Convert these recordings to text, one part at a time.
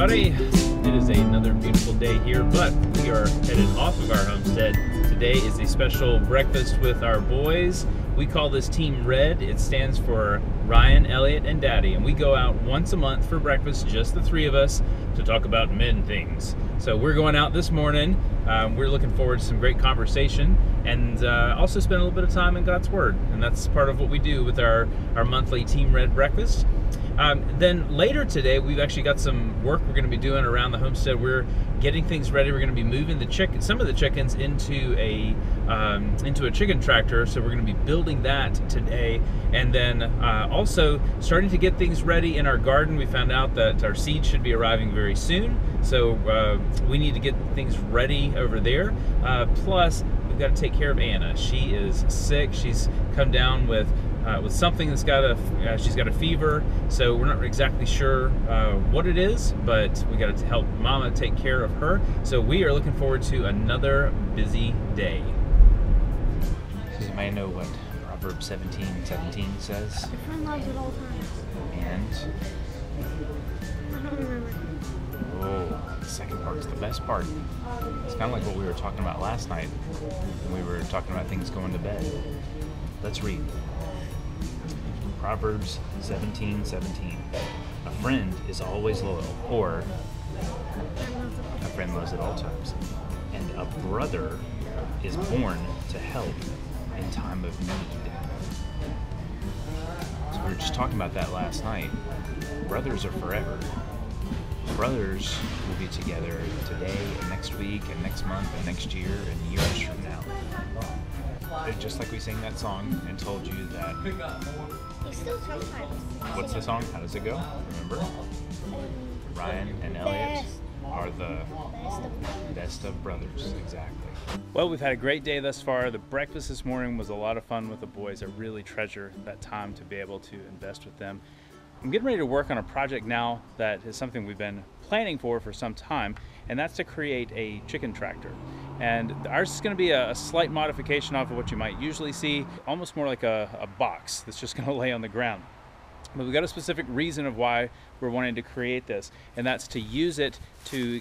everybody. It is another beautiful day here, but we are headed off of our homestead. Today is a special breakfast with our boys. We call this Team Red. It stands for Ryan, Elliot, and Daddy, and we go out once a month for breakfast, just the three of us, to talk about men things. So we're going out this morning. We're looking forward to some great conversation and also spend a little bit of time in God's Word, and that's part of what we do with our monthly Team Red breakfast. Then later today, we've actually got some work we're going to be doing around the homestead. We're getting things ready. We're going to be moving some of the chickens into a chicken tractor. So we're going to be building that today, and then also starting to get things ready in our garden. We found out that our seeds should be arriving very soon, so we need to get things ready over there. Plus, we've got to take care of Anna. She is sick. She's come down with something that's she's got a fever, so we're not exactly sure what it is, but we got to help Mama take care of her. So we are looking forward to another busy day. Does anybody know what Proverbs 17:17 says? Your friend loves at all times. And I don't remember. oh, the second part's the best part. It's kind of like what we were talking about last night when we were talking about things going to bed. Let's read. Proverbs 17:17. A friend is always loyal, or a friend loves at all times. And a brother is born to help in time of need. So we were just talking about that last night. Brothers are forever. Brothers will be together today and next week and next month and next year and years from now. Just like we sang that song and told you that. Still sometimes. What's the song? How does it go? Remember? Ryan and Elliot are the best of brothers. Exactly. Well, we've had a great day thus far. The breakfast this morning was a lot of fun with the boys. I really treasure that time to be able to invest with them. I'm getting ready to work on a project now that is something we've been planning for some time, and that's to create a chicken tractor. And ours is going to be a slight modification off of what you might usually see, almost more like a box that's just going to lay on the ground. But we've got a specific reason of why we're wanting to create this, and that's to use it to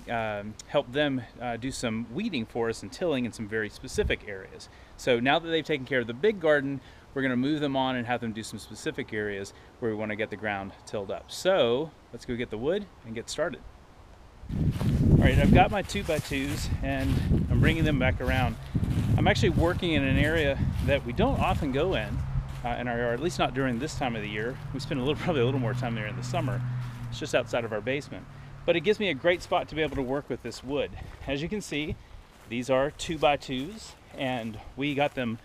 help them do some weeding for us and tilling in some very specific areas. So now that they've taken care of the big garden, we're going to move them on and have them do some specific areas where we want to get the ground tilled up. So let's go get the wood and get started. All right, I've got my 2x2s and I'm bringing them back around. I'm actually working in an area that we don't often go in our yard, at least not during this time of the year. We spend probably a little more time there in the summer. It's just outside of our basement. But it gives me a great spot to be able to work with this wood. As you can see, these are 2x2s, and we got them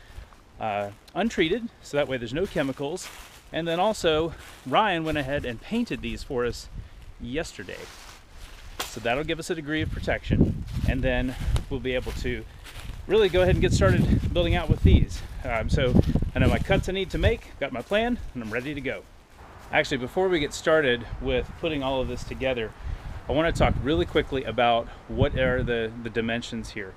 untreated, so that way there's no chemicals. And then also, Ryan went ahead and painted these for us yesterday. So that'll give us a degree of protection, and then we'll be able to really go ahead and get started building out with these. So I know my cuts I need to make, got my plan, and I'm ready to go. Actually, before we get started with putting all of this together, I want to talk really quickly about what are the dimensions here.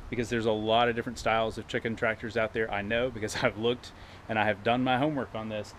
Because there's a lot of different styles of chicken tractors out there. I know, because I've looked and I have done my homework on this.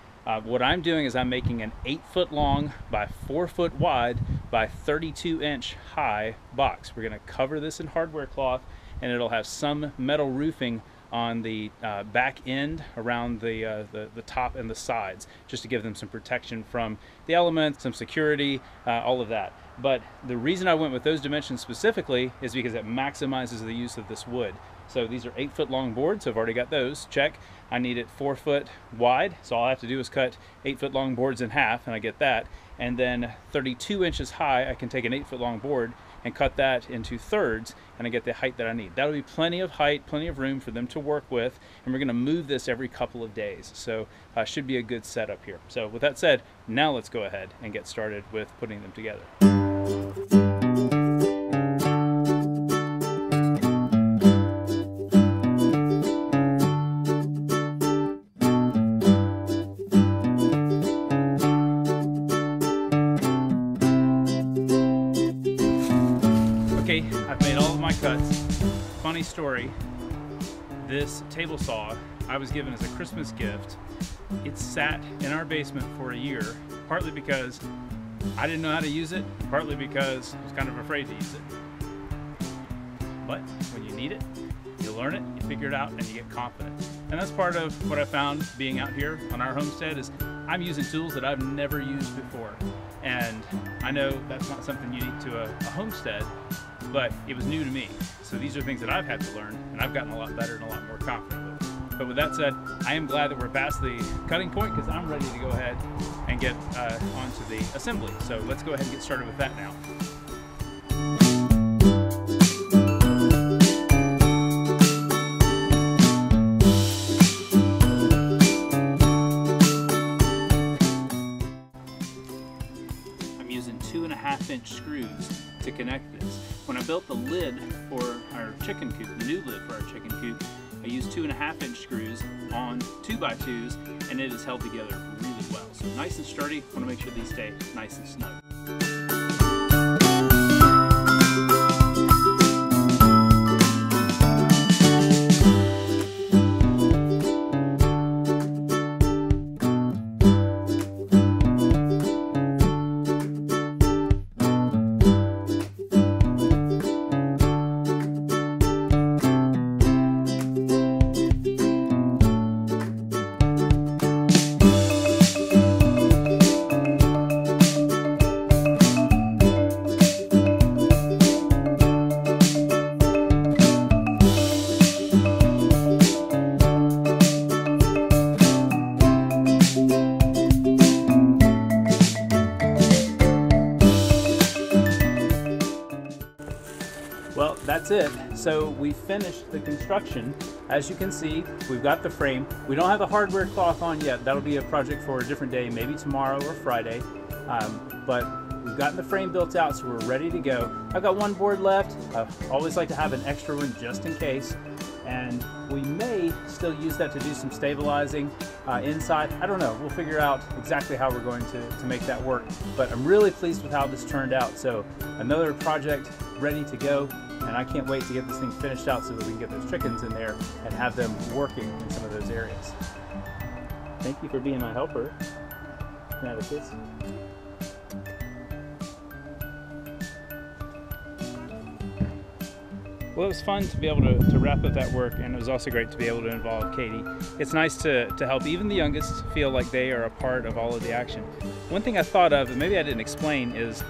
What I'm doing is I'm making an 8-foot long by 4-foot wide by 32-inch high box. We're going to cover this in hardware cloth, and it'll have some metal roofing on the back end around the top and the sides, just to give them some protection from the elements, some security, all of that. But the reason I went with those dimensions specifically is because it maximizes the use of this wood. So these are 8-foot long boards, so I've already got those, check. I need it 4 foot wide, so all I have to do is cut 8-foot long boards in half, and I get that. And then 32 inches high, I can take an 8-foot long board and cut that into thirds, and I get the height that I need. That'll be plenty of height, plenty of room for them to work with, and we're gonna move this every couple of days. So should be a good setup here. So with that said, now let's go ahead and get started with putting them together. Okay, I've made all of my cuts. Funny story, this table saw I was given as a Christmas gift. It sat in our basement for a year, partly because I didn't know how to use it, partly because I was kind of afraid to use it. But when you need it, you learn it, you figure it out, and you get confident. And that's part of what I found being out here on our homestead is I'm using tools that I've never used before. And I know that's not something unique to a homestead, but it was new to me. So these are things that I've had to learn, and I've gotten a lot better and a lot more confident with it. But with that said, I am glad that we're past the cutting point because I'm ready to go ahead and get onto the assembly. So let's go ahead and get started with that now. Using 2.5-inch screws to connect this. When I built the lid for our chicken coop, the new lid for our chicken coop, I used 2.5-inch screws on 2x2s, and it is held together really well. So nice and sturdy. Want to make sure these stay nice and snug. Well, that's it. So we finished the construction. As you can see, we've got the frame. We don't have the hardware cloth on yet. That'll be a project for a different day, maybe tomorrow or Friday. But we've gotten the frame built out, so we're ready to go. I've got one board left. I always like to have an extra one just in case. And we may still use that to do some stabilizing inside. I don't know. We'll figure out exactly how we're going to make that work. But I'm really pleased with how this turned out. So another project ready to go. And I can't wait to get this thing finished out so that we can get those chickens in there and have them working in some of those areas. Thank you for being my helper. Can I have a kiss? Well, it was fun to be able to wrap up that work, and it was also great to be able to involve Katie. It's nice to help even the youngest feel like they are a part of all of the action. One thing I thought of, and maybe I didn't explain, is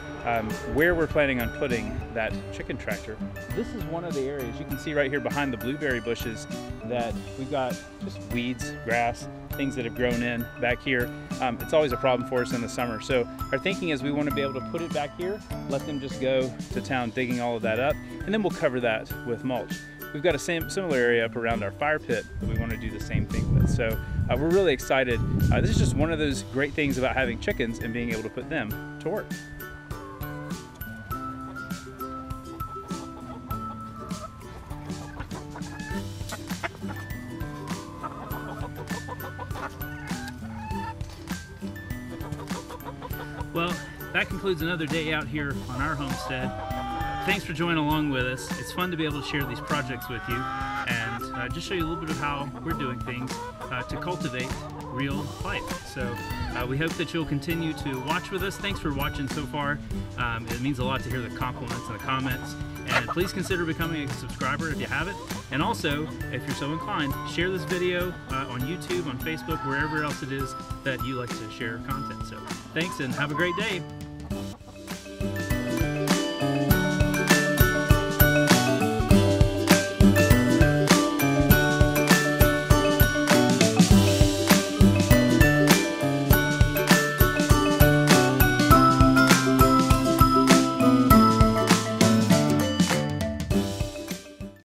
where we're planning on putting that chicken tractor. This is one of the areas you can see right here behind the blueberry bushes that we've got just weeds, grass, things that have grown in back here. It's always a problem for us in the summer. So our thinking is we want to be able to put it back here, let them just go to town digging all of that up, and then we'll cover that with mulch. We've got a similar area up around our fire pit that we want to do the same thing with. So we're really excited. This is just one of those great things about having chickens and being able to put them to work. Well, that concludes another day out here on our homestead. Thanks for joining along with us. It's fun to be able to share these projects with you and just show you a little bit of how we're doing things to cultivate real life. So we hope that you'll continue to watch with us. Thanks for watching so far. It means a lot to hear the compliments and the comments. And please consider becoming a subscriber if you haven't. And also, if you're so inclined, share this video on YouTube, on Facebook, wherever else it is that you like to share content. So thanks and have a great day.